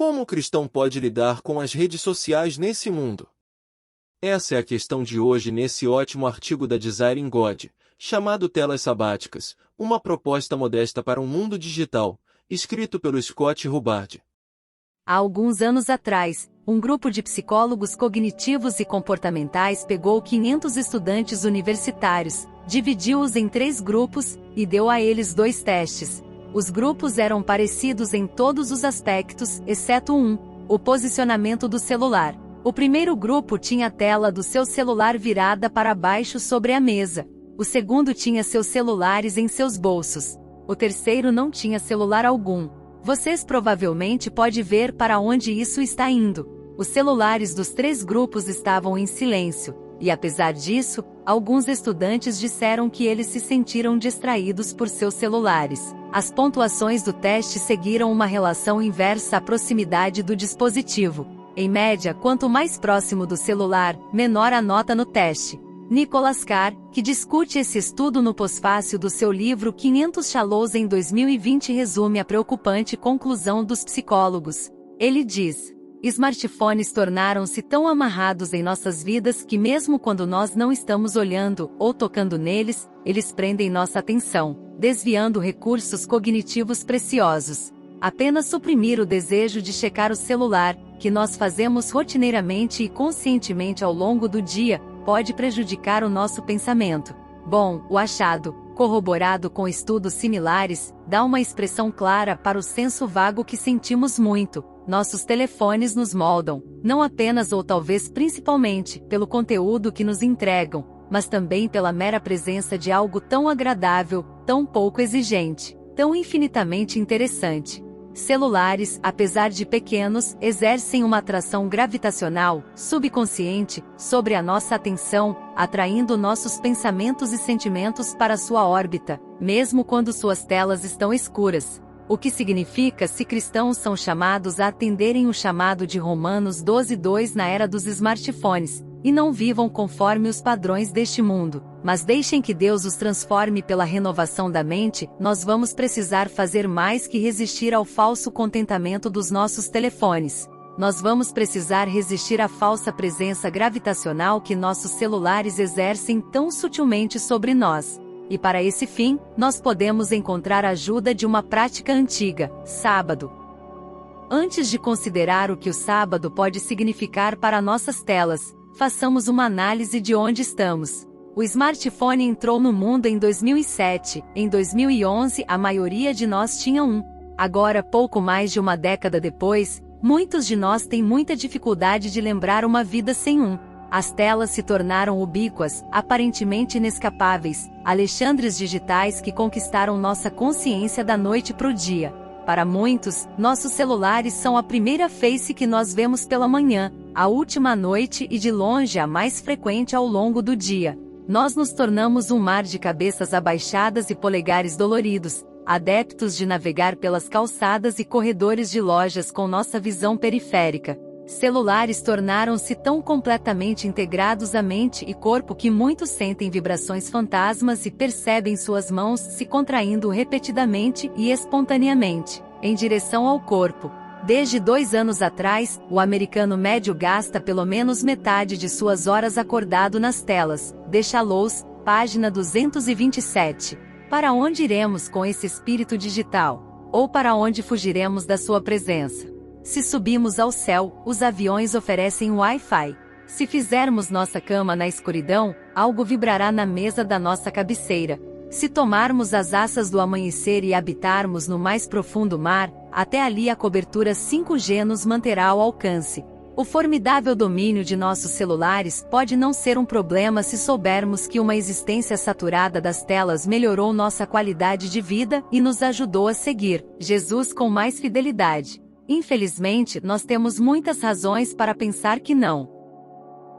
Como o cristão pode lidar com as redes sociais nesse mundo? Essa é a questão de hoje nesse ótimo artigo da Desiring God, chamado Telas Sabáticas, uma proposta modesta para um mundo digital, escrito pelo Scott Hubbard. Há alguns anos atrás, um grupo de psicólogos cognitivos e comportamentais pegou 500 estudantes universitários, dividiu-os em 3 grupos, e deu a eles 2 testes. Os grupos eram parecidos em todos os aspectos, exceto um: o posicionamento do celular. O primeiro grupo tinha a tela do seu celular virada para baixo sobre a mesa. O segundo tinha seus celulares em seus bolsos. O terceiro não tinha celular algum. Vocês provavelmente podem ver para onde isso está indo. Os celulares dos 3 grupos estavam em silêncio, e apesar disso, alguns estudantes disseram que eles se sentiram distraídos por seus celulares. As pontuações do teste seguiram uma relação inversa à proximidade do dispositivo. Em média, quanto mais próximo do celular, menor a nota no teste. Nicholas Carr, que discute esse estudo no pós-fácil do seu livro 500 Shallows em 2020, resume a preocupante conclusão dos psicólogos. Ele diz: smartphones tornaram-se tão amarrados em nossas vidas que mesmo quando nós não estamos olhando ou tocando neles, eles prendem nossa atenção, desviando recursos cognitivos preciosos. Apenas suprimir o desejo de checar o celular, que nós fazemos rotineiramente e conscientemente ao longo do dia, pode prejudicar o nosso pensamento. Bom, o achado, corroborado com estudos similares, dá uma expressão clara para o senso vago que sentimos muito. Nossos telefones nos moldam, não apenas ou talvez principalmente, pelo conteúdo que nos entregam, mas também pela mera presença de algo tão agradável, tão pouco exigente, tão infinitamente interessante. Celulares, apesar de pequenos, exercem uma atração gravitacional, subconsciente, sobre a nossa atenção, atraindo nossos pensamentos e sentimentos para sua órbita, mesmo quando suas telas estão escuras. O que significa se cristãos são chamados a atenderem o chamado de Romanos 12:2 na era dos smartphones, e não vivam conforme os padrões deste mundo, mas deixem que Deus os transforme pela renovação da mente. Nós vamos precisar fazer mais que resistir ao falso contentamento dos nossos telefones. Nós vamos precisar resistir à falsa presença gravitacional que nossos celulares exercem tão sutilmente sobre nós. E para esse fim, nós podemos encontrar a ajuda de uma prática antiga: sábado. Antes de considerar o que o sábado pode significar para nossas telas, façamos uma análise de onde estamos. O smartphone entrou no mundo em 2007, em 2011 a maioria de nós tinha um. Agora, pouco mais de uma década depois, muitos de nós têm muita dificuldade de lembrar uma vida sem um. As telas se tornaram ubíquas, aparentemente inescapáveis, alexandres digitais que conquistaram nossa consciência da noite para o dia. Para muitos, nossos celulares são a primeira face que nós vemos pela manhã, a última à noite e de longe a mais frequente ao longo do dia. Nós nos tornamos um mar de cabeças abaixadas e polegares doloridos, adeptos de navegar pelas calçadas e corredores de lojas com nossa visão periférica. Celulares tornaram-se tão completamente integrados à mente e corpo que muitos sentem vibrações fantasmas e percebem suas mãos se contraindo repetidamente e espontaneamente, em direção ao corpo. Desde 2 anos atrás, o americano médio gasta pelo menos metade de suas horas acordado nas telas. The Shallows, página 227. Para onde iremos com esse espírito digital? Ou para onde fugiremos da sua presença? Se subimos ao céu, os aviões oferecem Wi-Fi. Se fizermos nossa cama na escuridão, algo vibrará na mesa da nossa cabeceira. Se tomarmos as asas do amanhecer e habitarmos no mais profundo mar, até ali a cobertura 5G nos manterá ao alcance. O formidável domínio de nossos celulares pode não ser um problema se soubermos que uma existência saturada das telas melhorou nossa qualidade de vida e nos ajudou a seguir Jesus com mais fidelidade. Infelizmente, nós temos muitas razões para pensar que não.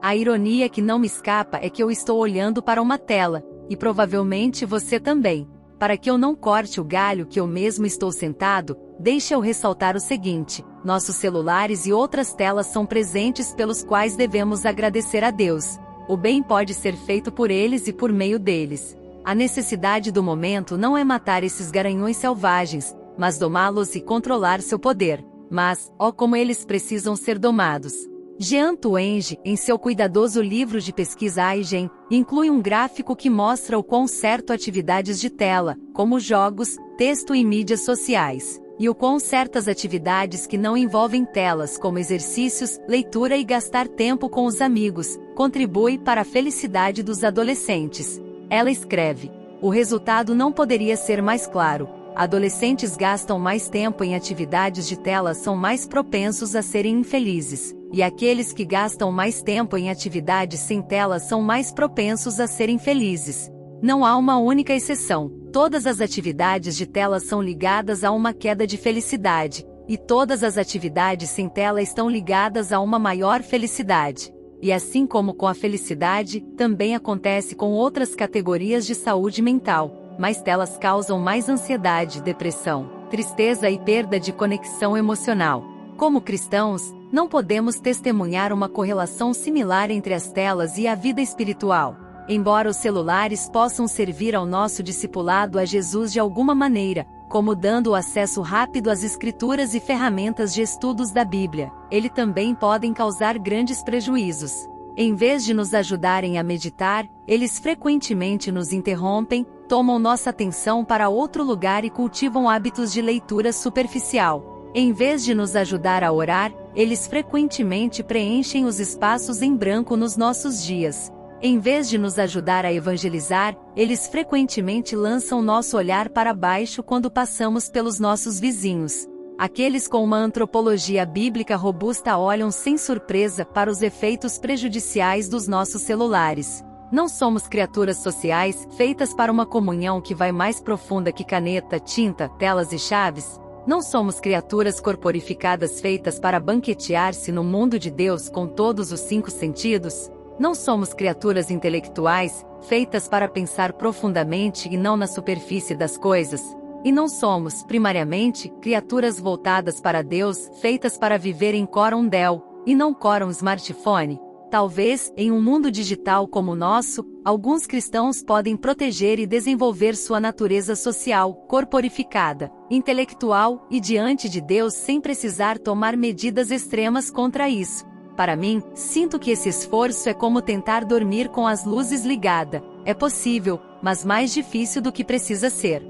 A ironia que não me escapa é que eu estou olhando para uma tela, e provavelmente você também. Para que eu não corte o galho que eu mesmo estou sentado, deixe eu ressaltar o seguinte: nossos celulares e outras telas são presentes pelos quais devemos agradecer a Deus. O bem pode ser feito por eles e por meio deles. A necessidade do momento não é matar esses garanhões selvagens, mas domá-los e controlar seu poder. Mas, ó como eles precisam ser domados. Jean Twenge, em seu cuidadoso livro de pesquisa AIGEN, inclui um gráfico que mostra o quão certo atividades de tela, como jogos, texto e mídias sociais, e o quão certas atividades que não envolvem telas como exercícios, leitura e gastar tempo com os amigos, contribui para a felicidade dos adolescentes. Ela escreve: o resultado não poderia ser mais claro. Adolescentes gastam mais tempo em atividades de tela são mais propensos a serem infelizes, e aqueles que gastam mais tempo em atividades sem tela são mais propensos a serem felizes. Não há uma única exceção. Todas as atividades de tela são ligadas a uma queda de felicidade, e todas as atividades sem tela estão ligadas a uma maior felicidade. E assim como com a felicidade, também acontece com outras categorias de saúde mental. Mais telas causam mais ansiedade, depressão, tristeza e perda de conexão emocional. Como cristãos, não podemos testemunhar uma correlação similar entre as telas e a vida espiritual. Embora os celulares possam servir ao nosso discipulado a Jesus de alguma maneira, como dando acesso rápido às escrituras e ferramentas de estudos da Bíblia, eles também podem causar grandes prejuízos. Em vez de nos ajudarem a meditar, eles frequentemente nos interrompem, tomam nossa atenção para outro lugar e cultivam hábitos de leitura superficial. Em vez de nos ajudar a orar, eles frequentemente preenchem os espaços em branco nos nossos dias. Em vez de nos ajudar a evangelizar, eles frequentemente lançam nosso olhar para baixo quando passamos pelos nossos vizinhos. Aqueles com uma antropologia bíblica robusta olham sem surpresa para os efeitos prejudiciais dos nossos celulares. Não somos criaturas sociais, feitas para uma comunhão que vai mais profunda que caneta, tinta, telas e chaves. Não somos criaturas corporificadas feitas para banquetear-se no mundo de Deus com todos os 5 sentidos. Não somos criaturas intelectuais, feitas para pensar profundamente e não na superfície das coisas. E não somos, primariamente, criaturas voltadas para Deus, feitas para viver em Coram Dell, e não Coram Smartphone. Talvez, em um mundo digital como o nosso, alguns cristãos podem proteger e desenvolver sua natureza social, corporificada, intelectual e diante de Deus sem precisar tomar medidas extremas contra isso. Para mim, sinto que esse esforço é como tentar dormir com as luzes ligadas. É possível, mas mais difícil do que precisa ser.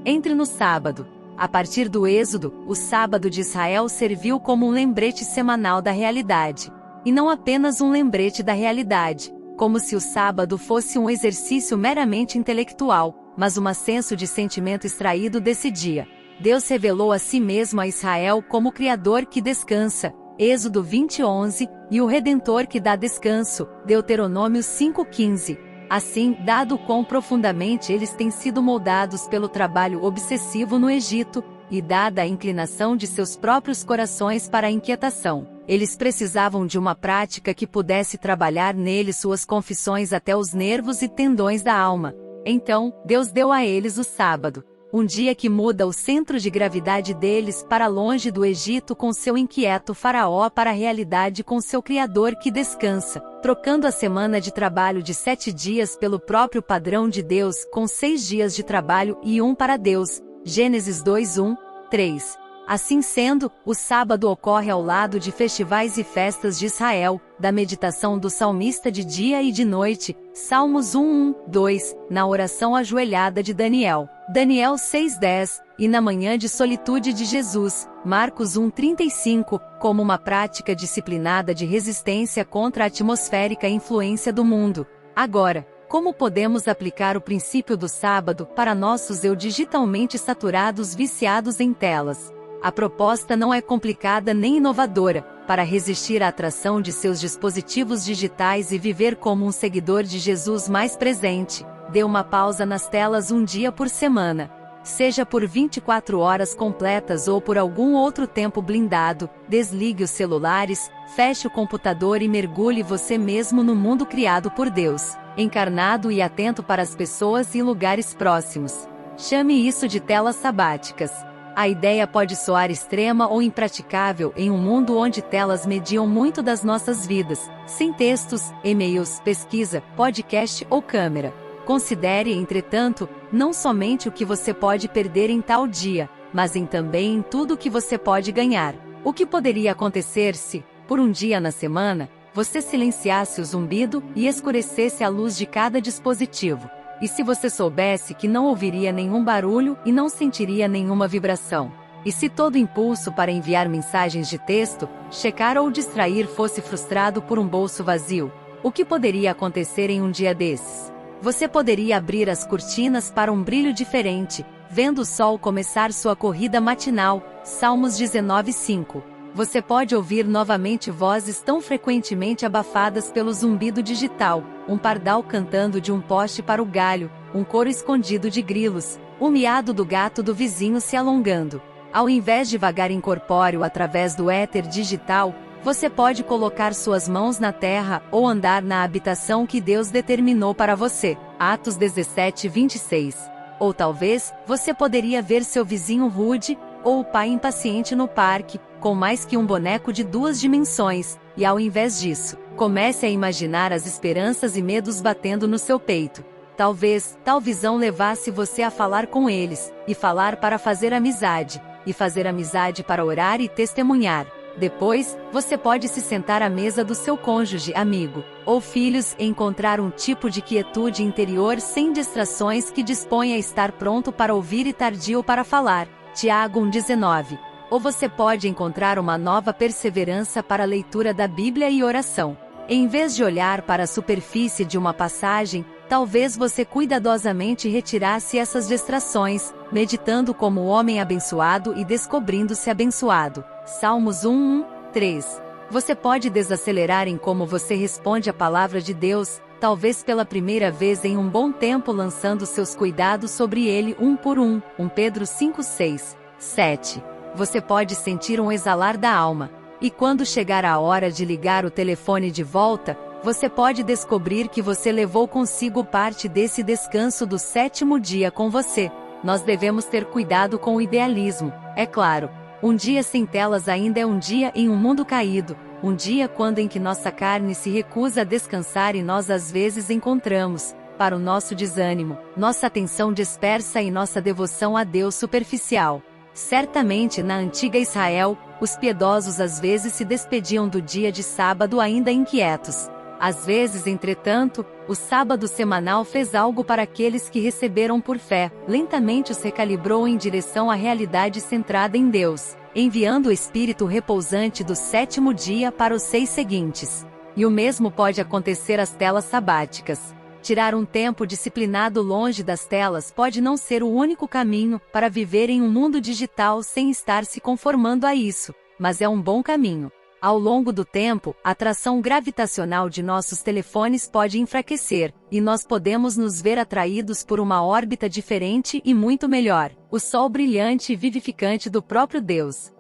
Entre no sábado. A partir do Êxodo, o sábado de Israel serviu como um lembrete semanal da realidade. E não apenas um lembrete da realidade, como se o sábado fosse um exercício meramente intelectual, mas um ascenso de sentimento extraído desse dia. Deus revelou a si mesmo a Israel como o Criador que descansa, Êxodo 20:11, e o Redentor que dá descanso, Deuteronômio 5:15. Assim, dado quão profundamente eles têm sido moldados pelo trabalho obsessivo no Egito, e dada a inclinação de seus próprios corações para a inquietação, eles precisavam de uma prática que pudesse trabalhar neles suas confissões até os nervos e tendões da alma. Então, Deus deu a eles o sábado, um dia que muda o centro de gravidade deles para longe do Egito com seu inquieto faraó para a realidade com seu Criador que descansa, trocando a semana de trabalho de 7 dias pelo próprio padrão de Deus com 6 dias de trabalho e 1 para Deus. Gênesis 2:1, 3. Assim sendo, o sábado ocorre ao lado de festivais e festas de Israel, da meditação do salmista de dia e de noite, Salmos 1:1, 2, na oração ajoelhada de Daniel, Daniel 6:10, e na manhã de solitude de Jesus, Marcos 1:35, como uma prática disciplinada de resistência contra a atmosférica influência do mundo. Agora, como podemos aplicar o princípio do sábado para nossos eu digitalmente saturados viciados em telas? A proposta não é complicada nem inovadora. Para resistir à atração de seus dispositivos digitais e viver como um seguidor de Jesus mais presente, dê uma pausa nas telas um dia por semana. Seja por 24 horas completas ou por algum outro tempo blindado, desligue os celulares, feche o computador e mergulhe você mesmo no mundo criado por Deus, encarnado e atento para as pessoas e lugares próximos. Chame isso de telas sabáticas. A ideia pode soar extrema ou impraticável em um mundo onde telas mediam muito das nossas vidas, sem textos, e-mails, pesquisa, podcast ou câmera. Considere, entretanto, não somente o que você pode perder em tal dia, mas também em tudo que você pode ganhar. O que poderia acontecer se, por um dia na semana, você silenciasse o zumbido e escurecesse a luz de cada dispositivo? E se você soubesse que não ouviria nenhum barulho e não sentiria nenhuma vibração? E se todo impulso para enviar mensagens de texto, checar ou distrair fosse frustrado por um bolso vazio? O que poderia acontecer em um dia desses? Você poderia abrir as cortinas para um brilho diferente, vendo o sol começar sua corrida matinal, Salmos 19:5. Você pode ouvir novamente vozes tão frequentemente abafadas pelo zumbido digital, um pardal cantando de um poste para o galho, um coro escondido de grilos, o miado do gato do vizinho se alongando. Ao invés de vagar incorpóreo através do éter digital, você pode colocar suas mãos na terra ou andar na habitação que Deus determinou para você. Atos 17:26. Ou talvez, você poderia ver seu vizinho rude, ou o pai impaciente no parque, com mais que um boneco de 2 dimensões, e ao invés disso, comece a imaginar as esperanças e medos batendo no seu peito. Talvez, tal visão levasse você a falar com eles, e falar para fazer amizade, e fazer amizade para orar e testemunhar. Depois, você pode se sentar à mesa do seu cônjuge, amigo, ou filhos e encontrar um tipo de quietude interior sem distrações que dispõe a estar pronto para ouvir e tardio para falar. Tiago 1:19. Ou você pode encontrar uma nova perseverança para a leitura da Bíblia e oração. Em vez de olhar para a superfície de uma passagem, talvez você cuidadosamente retirasse essas distrações, meditando como homem abençoado e descobrindo-se abençoado. Salmos 1:3. Você pode desacelerar em como você responde à palavra de Deus, talvez pela primeira vez em um bom tempo lançando seus cuidados sobre ele um por um. 1 Pedro 5:6, 7. Você pode sentir um exalar da alma. E quando chegar a hora de ligar o telefone de volta, você pode descobrir que você levou consigo parte desse descanso do 7º dia com você. Nós devemos ter cuidado com o idealismo, é claro. Um dia sem telas ainda é um dia em um mundo caído, um dia quando em que nossa carne se recusa a descansar e nós às vezes encontramos, para o nosso desânimo, nossa atenção dispersa e nossa devoção a Deus superficial. Certamente na antiga Israel, os piedosos às vezes se despediam do dia de sábado ainda inquietos. Às vezes, entretanto, o sábado semanal fez algo para aqueles que receberam por fé, lentamente os recalibrou em direção à realidade centrada em Deus, enviando o espírito repousante do 7º dia para os 6 seguintes. E o mesmo pode acontecer às telas sabáticas. Tirar um tempo disciplinado longe das telas pode não ser o único caminho para viver em um mundo digital sem estar se conformando a isso, mas é um bom caminho. Ao longo do tempo, a atração gravitacional de nossos telefones pode enfraquecer, e nós podemos nos ver atraídos por uma órbita diferente e muito melhor, o sol brilhante e vivificante do próprio Deus.